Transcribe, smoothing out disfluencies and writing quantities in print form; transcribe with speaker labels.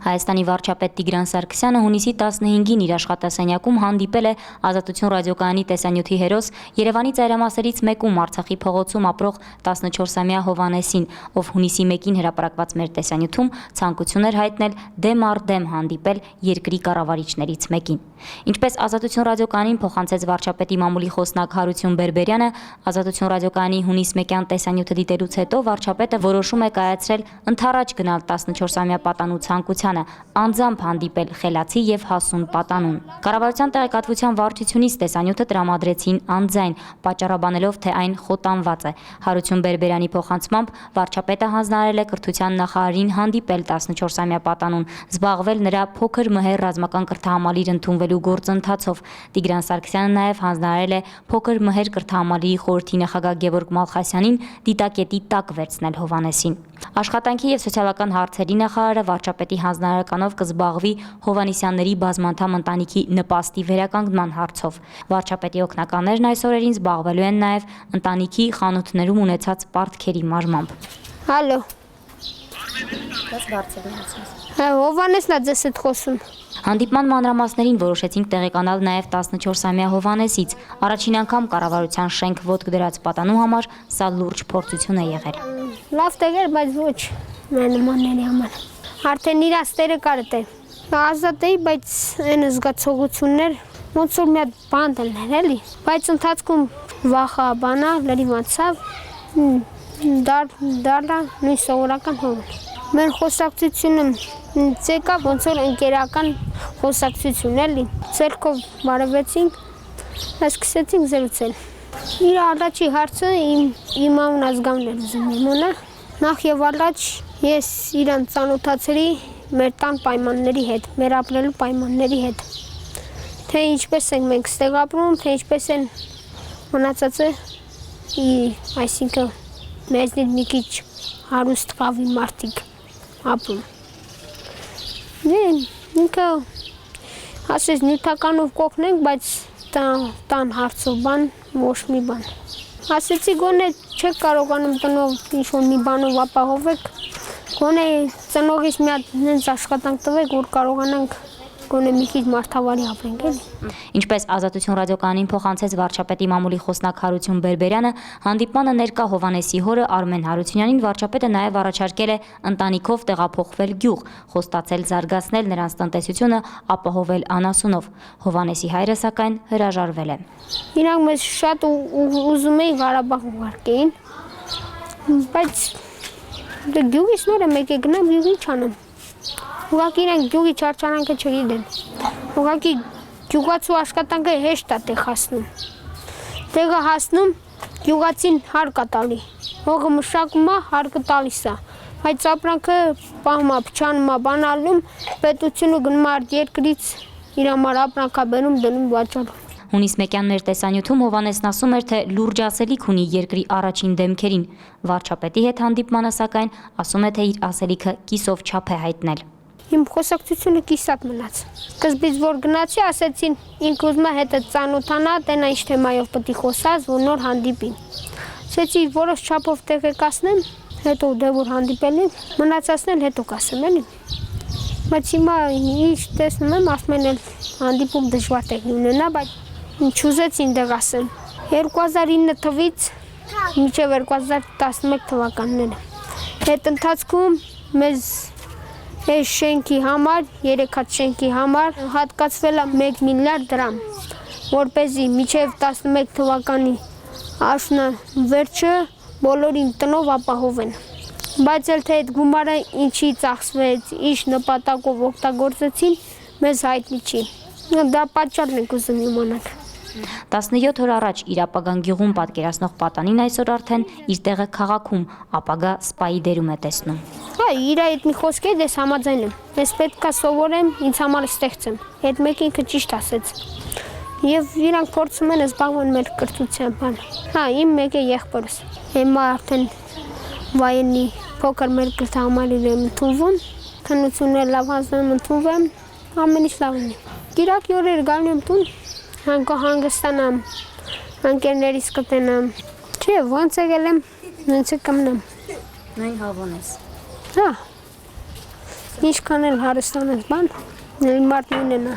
Speaker 1: Հայաստանի վարչապետ Տիգրան Սարգսյանը հունիսի 15-ին իր աշխատասենյակում հանդիպել է Ազատություն ռադիոկայանի տեսանյութի հերոս Երևանի ծայրամասերից մեկում Արցախի փողոցում ապրող 14-ամյա Հովհաննեսին, ով հունիսի 1-ին հրապարակված մեր տեսանյութում ցանկություն էր հայտնել դեմ առ դեմ հանդիպել երկրի կառավարիչներից մեկին։ Ինչպես Ազատություն ռադիոկայանին փոխանցեց վարչապետի մամուլի խոսնակ Հարություն Բերբերյանը, Ազատություն ռադիոկայանի հունիս 1-յան տեսանյութը դիտելուց հետո վարչապետը որոշում է կայացրել ընդառաջ գնալ 14-ամյա պատանու ցանկությանը, անձամբ հանդիպել խելացի եւ հասուն պատանուն։ Կառավարության տեղեկատվության վարչությունից տեսանյութը տրամադրեցին անձայն, պատճառաբանելով, թե այն խոտանված է։ Հարություն Բերբերյանի փոխանցմամբ վարչապետը հանձնարարել է կրթության նախարարին հանդիպել 14-ամյա պատանուն, զբաղվել նրա փոքր մհեր ռազմական կրթահամալիր ընդունվելու գործընթացով։ Տիգրան Սարգսյանը նաև հանձնարարել է փոքր մհեր կրթահամալիրի խորհրդի նախագահ Գևորգ Մալխասյանին դիտակետի տակ վերցնել Հովհաննեսին։ Աշխատանքի եւ սոցիալական հարցերի նախարարը վարչապետի հանձնարարականով կզբաղվի Հովհաննիսյանների բազմանդամ ընտանիքի նպաստի վերականգնման հարցով։ Վարչապետի օգնականներն այս օրերին զբաղվելու են նաև ընտանիքի խանութներում ունեցած պարտքերի մարմամբ։
Speaker 2: Հալո։
Speaker 1: Ես բարձր եմ։
Speaker 2: Հովհաննեսն է ձեզ հետ խոսում։
Speaker 1: Հանդիպման մանրամասներին որոշեցինք տեղեկանալ նաև 14-ամյա Հովհաննեսից։ Առաջին անգամ կառավարության շենք ոտք դրած պատանու համար սա լուրջ փորձություն է եղել։
Speaker 2: Լավ տեղեր, բայց ոչ մեր նմանների համար։ Արդեն իր աստերը կարդ է։ Ազատ էի, բայց այն զգացողություններ ոնց որ մի հատ բան դներ էլի, բայց ընթացքում վախա բանա լրիվացավ դառնա նույն սովորական հող։ Մեր խոսակցությունը ցեկա ոնց որ ընկերական խոսակցություն էլի։ Ցերկով բարևեցինք, սկսեցինք զրուցել։ Իր առաջի հարցը իմ անուն ազգանն էր ուզում իմոնա։ Նախ եւ առաջ ես իրան ծանոթացրի մեր տան պայմանների հետ, մեր ապրելու պայմանների հետ։ Թե ինչպես ենք մենք ստեղ ապրում, թե ինչպես են մնացածը, այսինքն մեզնից մի քիչ հարուստ խավի մարդիկ ապրում։ Ինքը ասես նյութականով կողնենք, բայց տան հարցով բան, ոչ մի բան։ Ասեցի գոնե չեք կարողանում տնով ինչ-որ մի բանով ապահովեք, գոնե ծնողից մի հատ նենց աշխատանք տվեք, որ կարողանանք գոնե մի քիչ մարդավարի ապրենք էլի։
Speaker 1: Ինչպես Ազատություն ռադիոկայանին փոխանցեց վարչապետի մամուլի խոսնակ Հարություն Բերբերյանը, հանդիպմանը ներկա Հովհաննեսի հորը Արմեն Հարությունյանին վարչապետը նաև առաջարկել է ընտանիքով տեղափոխվել գյուղ, խոստացել զարգացնել նրանց տնտեսությունը, ապահովել անասունով։ Հովհաննեսի հայրը սակայն հրաժարվել է։
Speaker 2: Իրանք մեզ շատ ուզում էին Ղարաբաղ ուղարկեին, բայց գյուղից նոր եմ եկել գնամ գյուղի չանեմ։ Ուղղակի իրենք գյուղի չարչարանքը չգիտեն։ Ուղղակի գյուղացու աշխատանքը հեշտ է տեղ հասնում։ Տեղը հասնում, գյուղացին հարկ է տալի։ Հողը մշակում է, հարկը տալիս է։ Բայց ապրանքը պահում է, փչանում է, բանալում, պետությունը գնում է երկրից իր համար ապրանք է բերում, դնում վաճառում։
Speaker 1: Հունիս 1-յան մեր տեսանյութում Հովհաննեսն ասում էր, թե լուրջ ասելիք ունի երկրի առաջին դեմքերին։ Վարչապետի հետ հանդիպմանը սակայն ասում է, թե իր ասելիքը կիսով չափ է հայտնել։
Speaker 2: Իմ խոսակցությունը կիսատ մնաց։ Սկզբից որ գնացի, ասեցին ինքը ուզում է հետը ծանոթանա, տենա ինչ թեմայով պետք է խոսած, որ նոր հանդիպին։ Ասեցի որոշ չափով տեղեկացնեմ, հետո դե որ հանդիպել ենք, մնացածն հետո կասեմ էլի։ Բայց հիմա ինչ տեսնում եմ, ասում են հանդիպում դժվար տեղ ունենա, բայց չուզեցին դեղ ասեմ։ 2009 թվից մինչև 2011 թվականները։ Այդ ընթացքում մեզ այս շենքի համար, 3 հատ շենքի համար հատկացվել է 1 միլիարդ դրամ, որպեսզի մինչև 11 թվականի աշնանվերջը բոլորին տնով ապահովեն։ Բայց էլ թե այդ գումարը ինչի ծախսվեց, ինչ նպատակով օգտագործեցին, մեզ հայտնի չի։ Դա պատճառն ենք ուզում իմանալ։
Speaker 1: 17 օր առաջ իր ապագան գյուղում պատկերացնող պատանին այսօր արդեն իր տեղը քաղաքում ապագա սպայի դերում է տեսնում։
Speaker 2: Իր այդ մի խոսքեր ես համաձայն եմ։ Ես պետք է սովորեմ, ինձ համար ստեղծեմ։ Այդ մեկը ինքը ճիշտ ասեց։ Եվ իրանք փորձում են զբաղվել մեր կրթությամբ։ Իմ մեկը եղբորս։ Հիմա արդեն վայենի փոքր մեր կրթահամալիր եմ ընդունվում, քննություններ լավ հանձնում ընդունվեմ, ամեն ինչ լավ է։ Կիրակի օրեր գալու եմ տուն, հանգստանամ, ընկերներիս կտենամ։ Չէ, ոնց եկել եմ, նույնց կմնամ։
Speaker 1: Նույն Հովհաննես։
Speaker 2: Հա։ Ինչքան էլ հարստանես բան, ելի մարդի ունենա։